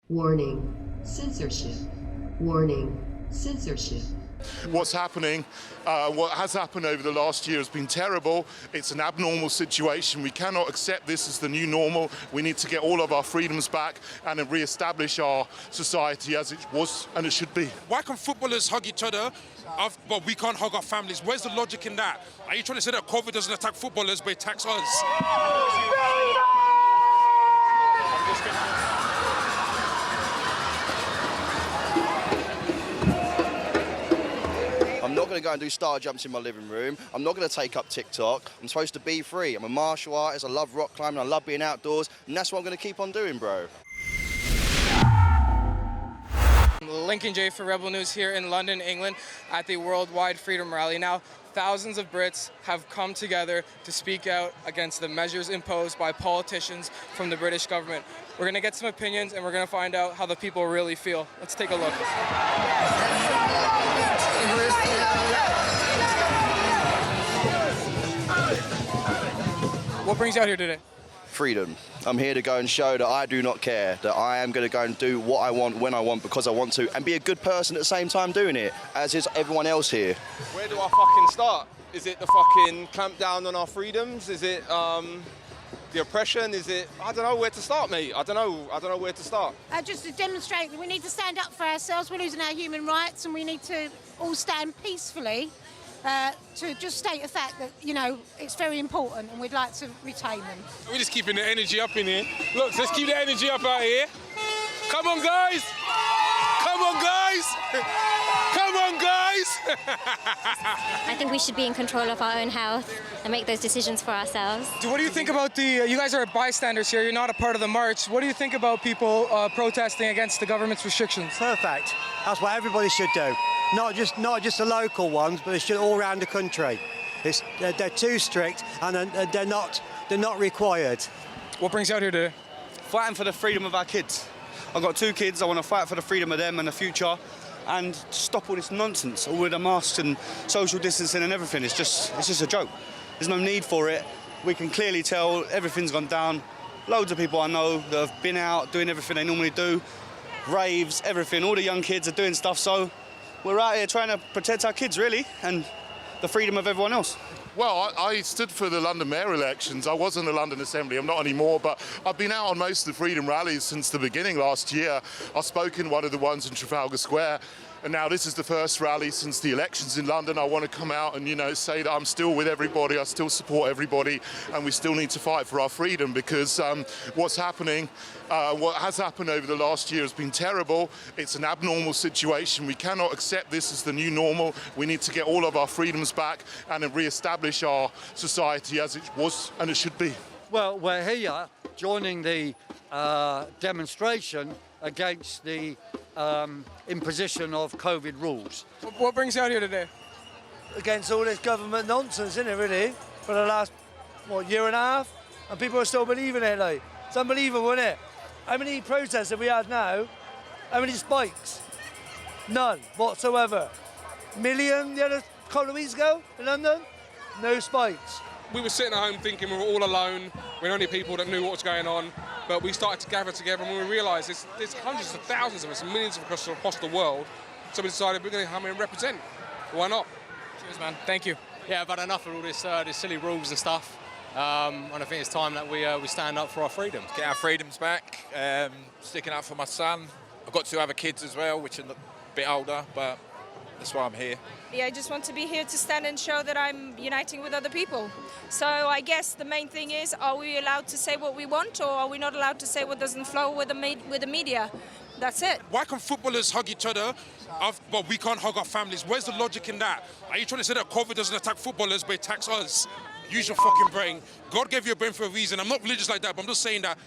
Warning, censorship. Warning, censorship. What's happening, what has happened over the last year has been terrible. It's an abnormal situation. We cannot accept this as the new normal. We need to get all of our freedoms back and re-establish our society as it was and it should be. Why can footballers hug each other, but we can't hug our families? Where's the logic in that? Are you trying to say that COVID doesn't attack footballers, but it attacks us? I'm not going to go and do star jumps in my living room. I'm not going to take up TikTok. I'm supposed to be free. I'm a martial artist. I love rock climbing. I love being outdoors. And that's what I'm going to keep on doing, bro. Lincoln J for Rebel News here in London, England at the Worldwide Freedom Rally. Now, thousands of Brits have come together to speak out against the measures imposed by politicians from the British government. We're going to get some opinions and we're going to find out how the people really feel. Let's take a look. What brings you out here today? Freedom. I'm here to go and show that I do not care, that I am going to go and do what I want, when I want, because I want to, and be a good person at the same time doing it, as is everyone else here. Where do I fucking start? Is it the fucking clamp down on our freedoms? Is it the oppression? Is it, I don't know where to start, mate. I don't know where to start. Just to demonstrate that we need to stand up for ourselves. We're losing our human rights and we need to all stand peacefully to just state the fact that, you know, it's very important and we'd like to retain them. We're just keeping the energy up in here. Look, let's keep the energy up out here. Come on, guys. Come on, guys. Come on, guys. I think we should be in control of our own health and make those decisions for ourselves. What do you think about you guys are bystanders here, you're not a part of the march. What do you think about people protesting against the government's restrictions? Perfect. That's what everybody should do. Not just the local ones, but it should all around the country. They're too strict and they're not required. What brings you out here today? Fighting for the freedom of our kids. I've got 2 kids, I want to fight for the freedom of them and the future and stop all this nonsense, all with the masks and social distancing and everything. It's just a joke. There's no need for it. We can clearly tell everything's gone down. Loads of people I know that have been out doing everything they normally do, raves, everything. All the young kids are doing stuff, so we're out here trying to protect our kids, really, and the freedom of everyone else. Well, I stood for the London mayor elections. I was in the London Assembly, I'm not anymore, but I've been out on most of the freedom rallies since the beginning last year. I spoke in one of the ones in Trafalgar Square, and now this is the first rally since the elections in London. I want to come out and, you know, say that I'm still with everybody, I still support everybody, and we still need to fight for our freedom because what's happening, what has happened over the last year has been terrible. It's an abnormal situation. We cannot accept this as the new normal. We need to get all of our freedoms back and re-establish our society as it was and it should be. Well, we're here joining the demonstration against the imposition of COVID rules. What brings you out here today? Against all this government nonsense, isn't it, really? For the last, year and a half? And people are still believing it, like. It's unbelievable, isn't it? How many protests have we had now? How many spikes? None whatsoever. Million the other couple of weeks ago in London? No spikes. We were sitting at home thinking we were all alone. We're the only people that knew what was going on. But we started to gather together and we realised there's hundreds of thousands of us, millions of us across the world. So we decided we're going to come here and represent. Why not? Cheers, man. Thank you. Yeah, I've had enough of all this silly rules and stuff. And I think it's time that we stand up for our freedom. Get our freedoms back, sticking up for my son. I've got 2 other kids as well, which are a bit older, but that's why I'm here. Yeah, I just want to be here to stand and show that I'm uniting with other people. So I guess the main thing is, are we allowed to say what we want, or are we not allowed to say what doesn't flow with the media? That's it. Why can footballers hug each other, but we can't hug our families? Where's the logic in that? Are you trying to say that COVID doesn't attack footballers, but it attacks us? Use your fucking brain. God gave you a brain for a reason. I'm not religious like that, but I'm just saying that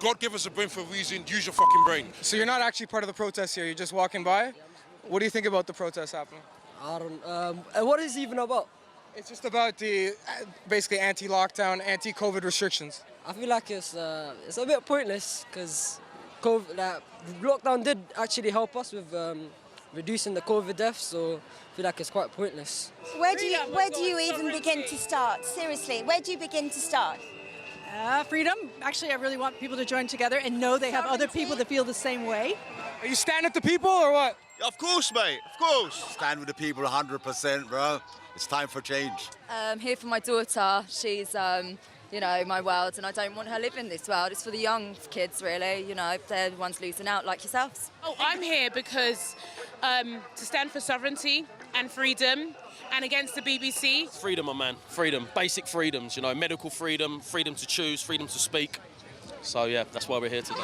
God gave us a brain for a reason. Use your fucking brain. So you're not actually part of the protest here, you're just walking by? What do you think about the protest happening? I don't, what is it even about? It's just about the basically anti-lockdown, anti-COVID restrictions. I feel like it's a bit pointless because lockdown did actually help us with reducing the COVID deaths, so I feel like it's quite pointless. Where do you even begin to start? Seriously, where do you begin to start? Freedom. Actually, I really want people to join together and know they have other people that feel the same way. Are you standing with the people or what? Of course, mate. Of course. Stand with the people 100%, bro. It's time for change. Here for my daughter. She's, you know, my world, and I don't want her living this world. It's for the young kids, really. You know, they're the ones losing out, like yourselves. Oh, I'm here because to stand for sovereignty and freedom and against the BBC. Freedom, my man. Freedom. Basic freedoms, you know, medical freedom, freedom to choose, freedom to speak. So, yeah, that's why we're here today.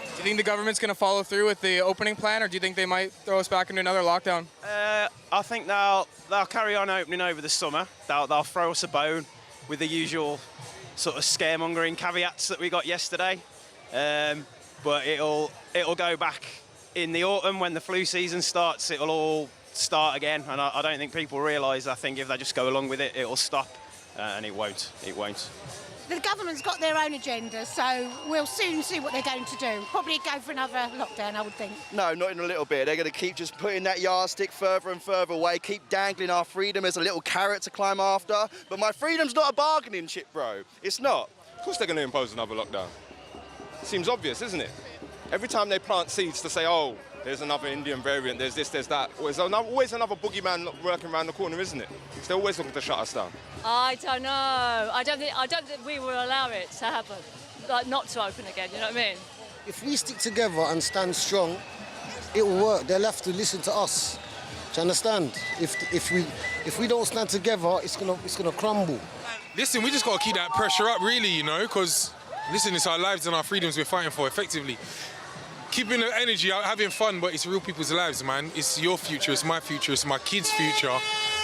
Do you think the government's going to follow through with the opening plan, or do you think they might throw us back into another lockdown? I think they'll carry on opening over the summer. They'll throw us a bone with the usual sort of scaremongering caveats that we got yesterday. But it'll go back in the autumn when the flu season starts. It'll all start again, and I don't think people realise. I think if they just go along with it, it'll stop, and it won't. It won't. The government's got their own agenda, so we'll soon see what they're going to do. Probably go for another lockdown, I would think. No, not in a little bit. They're going to keep just putting that yardstick further and further away, keep dangling our freedom as a little carrot to climb after. But my freedom's not a bargaining chip, bro. It's not. Of course they're going to impose another lockdown. Seems obvious, isn't it? Every time they plant seeds to say, oh, there's another Indian variant, there's this, there's that, there's always another boogeyman working around the corner, isn't it? So they're always looking to shut us down. I don't know. I don't think we will allow it to happen, like not to open again. You know what I mean? If we stick together and stand strong, it will work. They'll have to listen to us. Do you understand? If we don't stand together, it's gonna crumble. Listen, we just got to keep that pressure up, really, you know, because listen, it's our lives and our freedoms we're fighting for, effectively. Keeping the energy out, having fun, but it's real people's lives, man. It's your future, it's my future, it's my kids' future.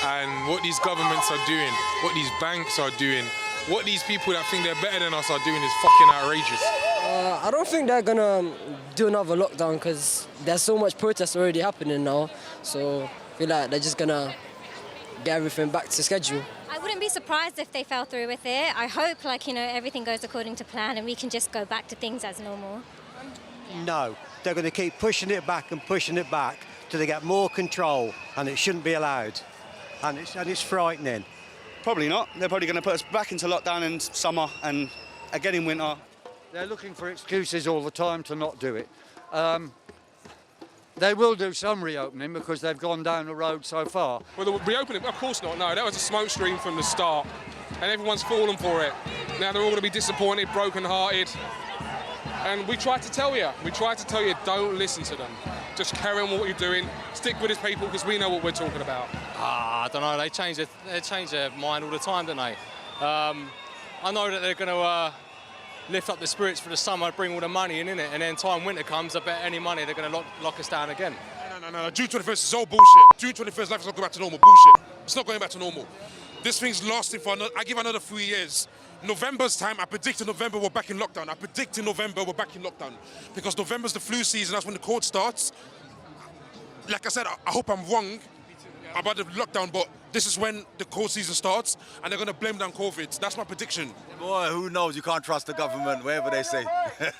And what these governments are doing, what these banks are doing, what these people that think they're better than us are doing is fucking outrageous. I don't think they're gonna do another lockdown because there's so much protest already happening now. So I feel like they're just gonna get everything back to schedule. I wouldn't be surprised if they fell through with it. I hope, like, you know, everything goes according to plan and we can just go back to things as normal. No, they're going to keep pushing it back till they get more control, and it shouldn't be allowed. And it's frightening. Probably not. They're probably going to put us back into lockdown in summer and again in winter. They're looking for excuses all the time to not do it. They will do some reopening because they've gone down the road so far. Well, the reopening, of course not, no. That was a smoke screen from the start, and everyone's fallen for it. Now they're all going to be disappointed, broken-hearted. And we tried to tell you, don't listen to them. Just carry on with what you're doing, stick with these people because we know what we're talking about. I don't know, they change their mind all the time, don't they? I know that they're going to lift up the spirits for the summer, bring all the money in it, and then time winter comes, I bet any money they're going to lock us down again. No, June 21st is all bullshit. June 21st, life is not going back to normal, bullshit. It's not going back to normal. This thing's lasting for, I give another 3 years. November's time, I predicted November we're back in lockdown. Because November's the flu season, that's when the court starts. Like I said, I hope I'm wrong about the lockdown, but this is when the court season starts and they're going to blame down COVID. That's my prediction. Boy, who knows? You can't trust the government, whatever they say.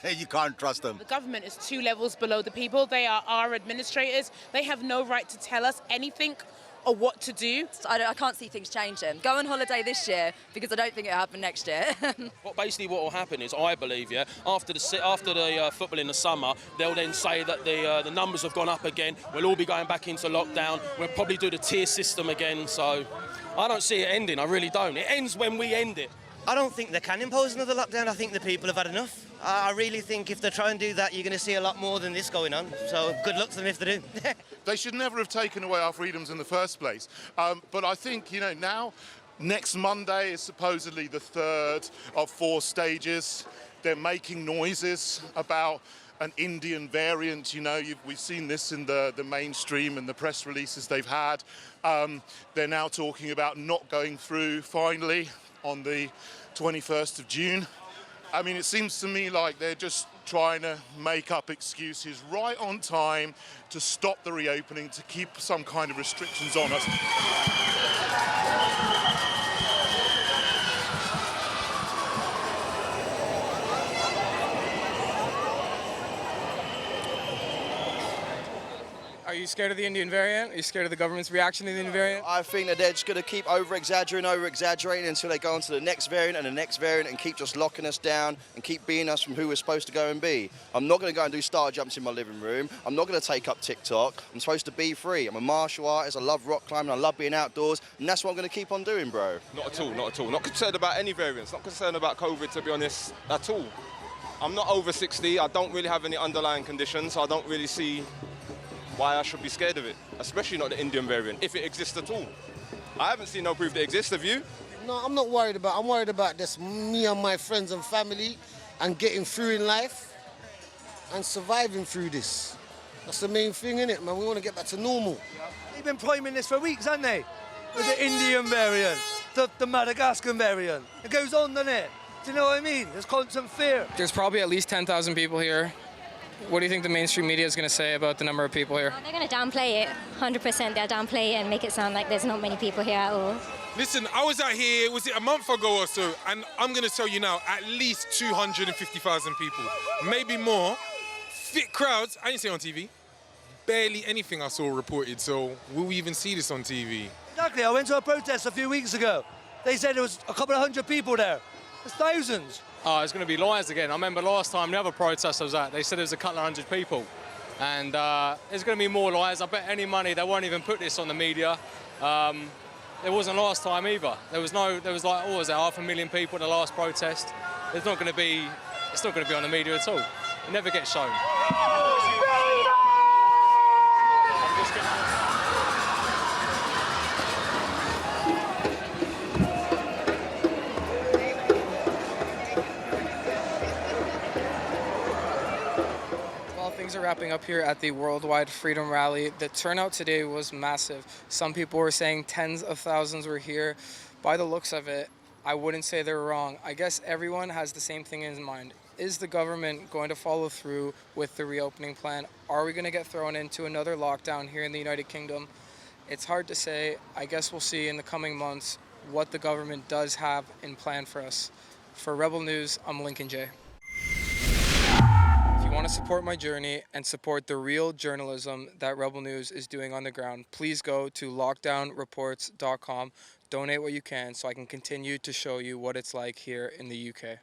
You can't trust them. The government is 2 levels below the people. They are our administrators. They have no right to tell us anything or what to do. I can't see things changing. Go on holiday this year because I don't think it'll happen next year. Basically what will happen is, I believe, after the football in the summer, they'll then say that the numbers have gone up again, we'll all be going back into lockdown, we'll probably do the tier system again, so I don't see it ending, I really don't. It ends when we end it. I don't think they can impose another lockdown. I think the people have had enough. I really think if they try and do that, you're going to see a lot more than this going on. So good luck to them if they do. They should never have taken away our freedoms in the first place. But I think, you know, now, next Monday is supposedly the 3rd of 4 stages. They're making noises about an Indian variant, you know, we've seen this in the mainstream and the press releases they've had. They're now talking about not going through, finally, on the 21st of June. I mean, it seems to me like they're just trying to make up excuses right on time to stop the reopening, to keep some kind of restrictions on us. Are you scared of the Indian variant? Are you scared of the government's reaction to the Indian variant? I think that they're just going to keep over-exaggerating until they go on to the next variant and the next variant and keep just locking us down and keep being us from who we're supposed to go and be. I'm not going to go and do star jumps in my living room. I'm not going to take up TikTok. I'm supposed to be free. I'm a martial artist. I love rock climbing. I love being outdoors. And that's what I'm going to keep on doing, bro. Not at all, not at all. Not concerned about any variants. Not concerned about COVID, to be honest, at all. I'm not over 60. I don't really have any underlying conditions, so I don't really see why I should be scared of it, especially not the Indian variant, if it exists at all. I haven't seen no proof that it exists, have you? No, I'm not worried about. I'm worried about this. Me and my friends and family, and getting through in life, and surviving through this. That's the main thing, innit, man? We want to get back to normal. They've been priming this for weeks, haven't they? With the Indian variant, the Madagascar variant. It goes on, doesn't it? Do you know what I mean? There's constant fear. There's probably at least 10,000 people here. What do you think the mainstream media is going to say about the number of people here? They're going to downplay it, 100%. They'll downplay it and make it sound like there's not many people here at all. Listen, I was out here, was it a month ago or so, and I'm going to tell you now, at least 250,000 people, maybe more. Fit crowds, I didn't see it on TV. Barely anything I saw reported, so will we even see this on TV? Exactly, I went to a protest a few weeks ago. They said there was a couple of hundred people there. There's thousands. Oh, it's going to be lies again. I remember last time, the other protest I was at, they said there was a couple of hundred people. And there's going to be more lies. I bet any money they won't even put this on the media. It wasn't last time either. There was like, what was it, 500,000 people at the last protest. It's not going to be on the media at all. It never gets shown. Things are wrapping up here at the Worldwide Freedom Rally. The turnout today was massive. Some people were saying tens of thousands were here. By the looks of it, I wouldn't say they're wrong. I guess everyone has the same thing in mind. Is the government going to follow through with the reopening plan? Are we going to get thrown into another lockdown here in the United Kingdom? It's hard to say. I guess we'll see in the coming months what the government does have in plan for us. For Rebel News, I'm Lincoln J. If you want to support my journey and support the real journalism that Rebel News is doing on the ground, please go to lockdownreports.com. Donate what you can so I can continue to show you what it's like here in the UK.